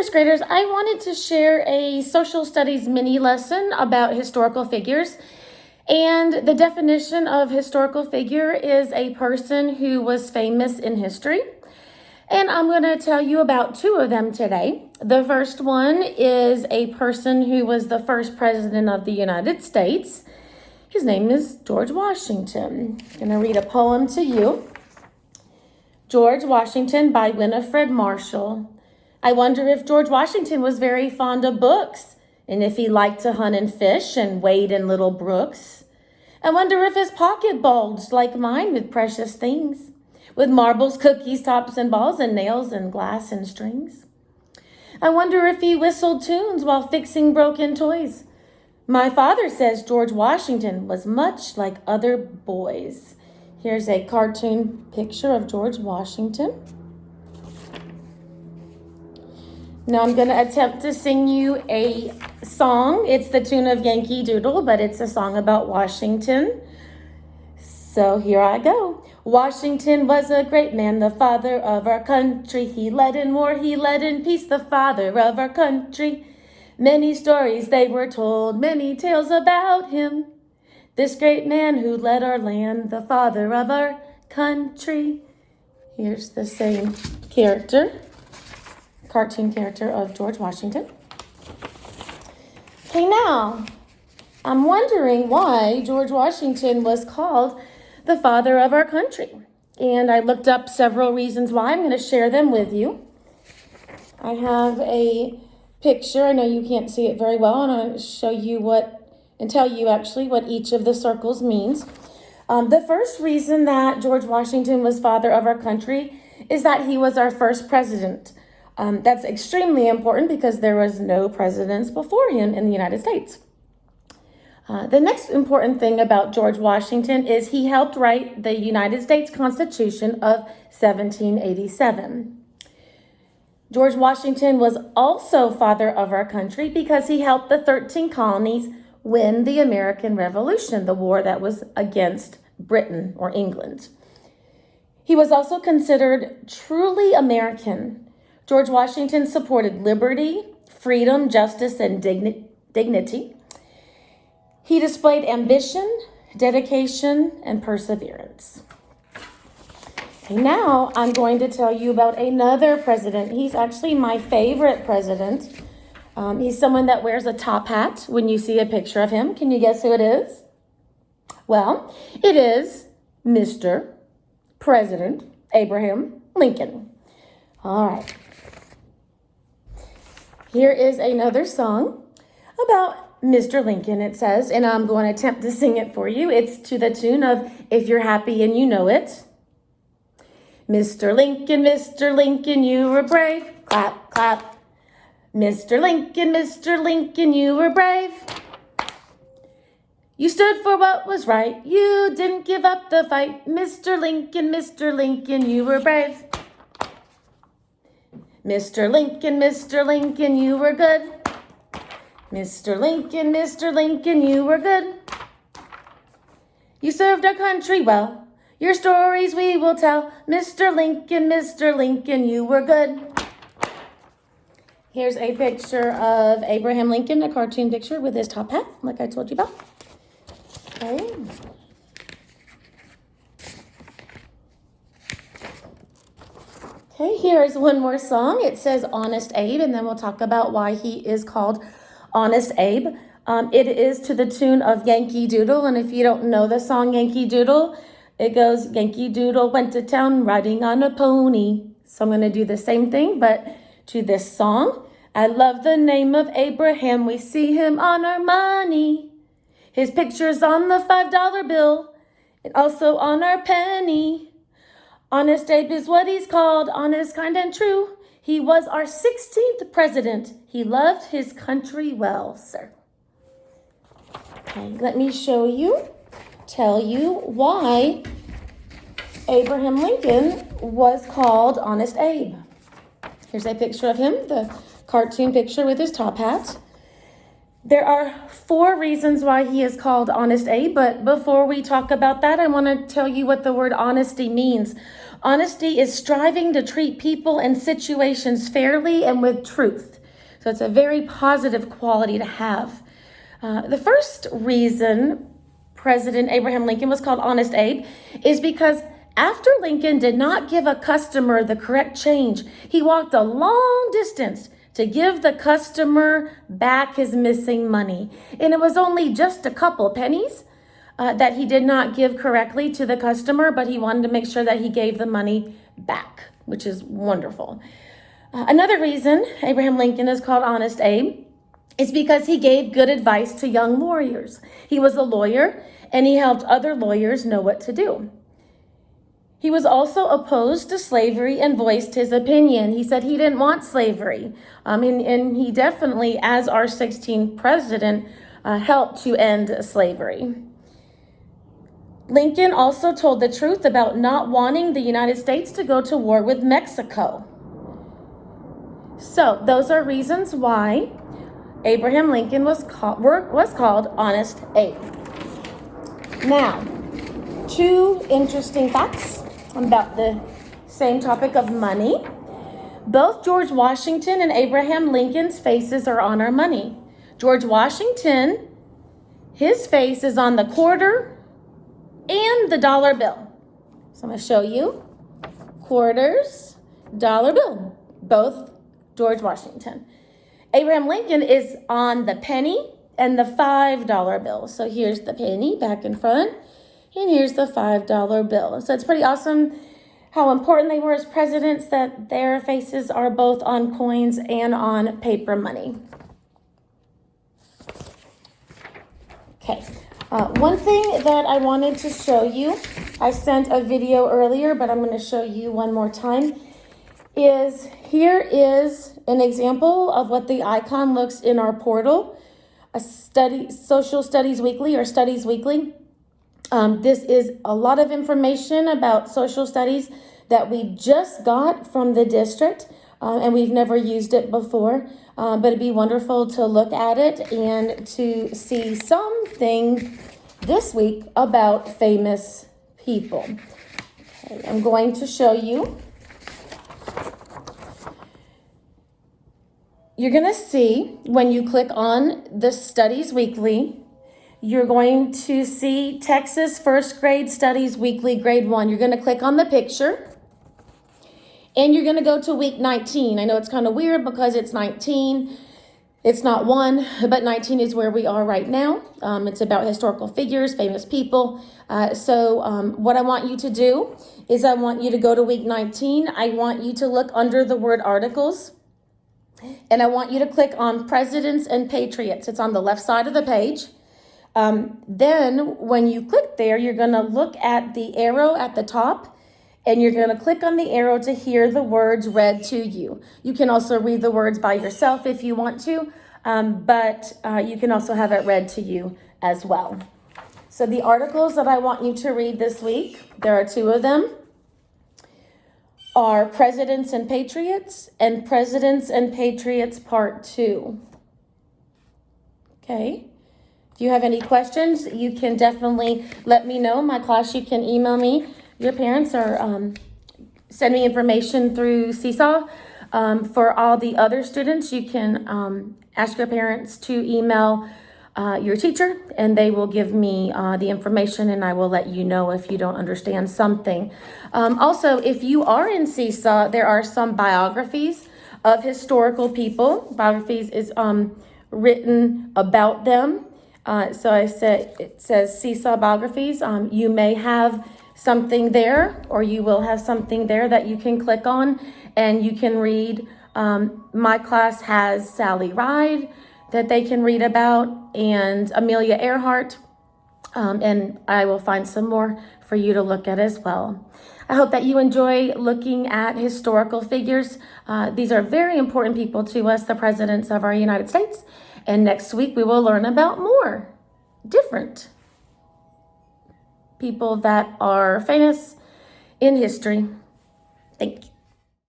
first graders, I wanted to share a social studies mini lesson about historical figures. And the definition of historical figure is a person who was famous in history. And I'm going to tell you about two of them today. The first one is a person who was the first president of the United States. His name is George Washington. I'm going to read a poem to you. George Washington by Winifred Marshall. I wonder if George Washington was very fond of books, and if he liked to hunt and fish and wade in little brooks. I wonder if his pocket bulged like mine with precious things, with marbles, cookies, tops and balls, and nails and glass and strings. I wonder if he whistled tunes while fixing broken toys. My father says George Washington was much like other boys. Here's a cartoon picture of George Washington. Now I'm going to attempt to sing you a song. It's the tune of Yankee Doodle, but it's a song about Washington. So here I go. Washington was a great man, the father of our country. He led in war, he led in peace, the father of our country. Many stories they were told, many tales about him. This great man who led our land, the father of our country. Here's the same cartoon character of George Washington. Okay, now, I'm wondering why George Washington was called the father of our country. And I looked up several reasons why. I'm going to share them with you. I have a picture. I know you can't see it very well, and I'll show you tell you actually what each of the circles means. The first reason that George Washington was father of our country is that he was our first president. That's extremely important because there was no presidents before him in the United States. The next important thing about George Washington is he helped write the United States Constitution of 1787. George Washington was also father of our country because he helped the 13 colonies win the American Revolution, the war that was against Britain or England. He was also considered truly American. George Washington supported liberty, freedom, justice, and dignity. He displayed ambition, dedication, and perseverance. Okay, now I'm going to tell you about another president. He's actually my favorite president. He's someone that wears a top hat when you see a picture of him. Can you guess who it is? Well, it is Mr. President Abraham Lincoln. All right. Here is another song about Mr. Lincoln, it says, and I'm going to attempt to sing it for you. It's to the tune of If You're Happy and You Know It. Mr. Lincoln, you were brave. Clap, clap. Mr. Lincoln, you were brave. You stood for what was right. You didn't give up the fight. Mr. Lincoln, you were brave. Mr. Lincoln, you were good. Mr. Lincoln, you were good. You served our country well. Your stories we will tell. Mr. Lincoln, you were good. Here's a picture of Abraham Lincoln, a cartoon picture with his top hat, like I told you about. Okay. Okay, here's one more song. It says Honest Abe, and then we'll talk about why he is called Honest Abe. It is to the tune of Yankee Doodle, and if you don't know the song Yankee Doodle, it goes, Yankee Doodle went to town riding on a pony. So I'm going to do the same thing, but to this song. I love the name of Abraham. We see him on our money. His picture's on the $5 bill and also on our penny. Honest Abe is what he's called, honest, kind, and true. He was our 16th president. He loved his country well, sir. Okay, let me tell you why Abraham Lincoln was called Honest Abe. Here's a picture of him, the cartoon picture with his top hat. There are 4 reasons why he is called Honest Abe, but before we talk about that, I want to tell you what the word honesty means. Honesty is striving to treat people and situations fairly and with truth. So it's a very positive quality to have. The first reason President Abraham Lincoln was called Honest Abe is because after Lincoln did not give a customer the correct change, he walked a long distance to give the customer back his missing money. And it was only just a couple pennies that he did not give correctly to the customer, but he wanted to make sure that he gave the money back, which is wonderful. Another reason Abraham Lincoln is called Honest Abe is because he gave good advice to young lawyers. He was a lawyer and he helped other lawyers know what to do. He was also opposed to slavery and voiced his opinion. He said he didn't want slavery. And he definitely, as our 16th president, helped to end slavery. Lincoln also told the truth about not wanting the United States to go to war with Mexico. So those are reasons why Abraham Lincoln was called Honest Abe. Now, two interesting facts about the same topic of money. Both George Washington and Abraham Lincoln's faces are on our money. George Washington, his face is on the quarter and the dollar bill. So I'm going to show you quarters, dollar bill, both George Washington. Abraham Lincoln is on the penny and the $5 bill. So here's the penny back in front. And here's the $5 bill. So it's pretty awesome how important they were as presidents that their faces are both on coins and on paper money. Okay, one thing that I wanted to show you, I sent a video earlier, but I'm going to show you one more time, is here is an example of what the icon looks in our portal, Social Studies Weekly or Studies Weekly. This is a lot of information about social studies that we just got from the district, and we've never used it before, but it'd be wonderful to look at it and to see something this week about famous people. Okay, I'm going to show you. You're going to see when you click on the Studies Weekly, you're going to see Texas First Grade Studies Weekly, Grade 1. You're going to click on the picture, and you're going to go to week 19. I know it's kind of weird because it's 19. It's not 1, but 19 is where we are right now. It's about historical figures, famous people. So what I want you to do is I want you to go to week 19. I want you to look under the word articles, and I want you to click on Presidents and Patriots. It's on the left side of the page. Then when you click there, you're going to look at the arrow at the top, and you're going to click on the arrow to hear the words read to you. You can also read the words by yourself if you want to, but you can also have it read to you as well. So the articles that I want you to read this week, there are 2 of them, are Presidents and Patriots and Presidents and Patriots Part 2. Okay. If you have any questions, you can definitely let me know. My class, you can email me, your parents, or send me information through Seesaw. For all the other students, you can ask your parents to email your teacher, and they will give me the information, and I will let you know if you don't understand something. Also, if you are in Seesaw, there are some biographies of historical people. Biographies is written about them. So it says Seesaw Biographies. You may have something there, or you will have something there that you can click on and you can read. My class has Sally Ride that they can read about, and Amelia Earhart, and I will find some more for you to look at as well. I hope that you enjoy looking at historical figures. These are very important people to us, the presidents of our United States. And next week, we will learn about more different people that are famous in history. Thank you.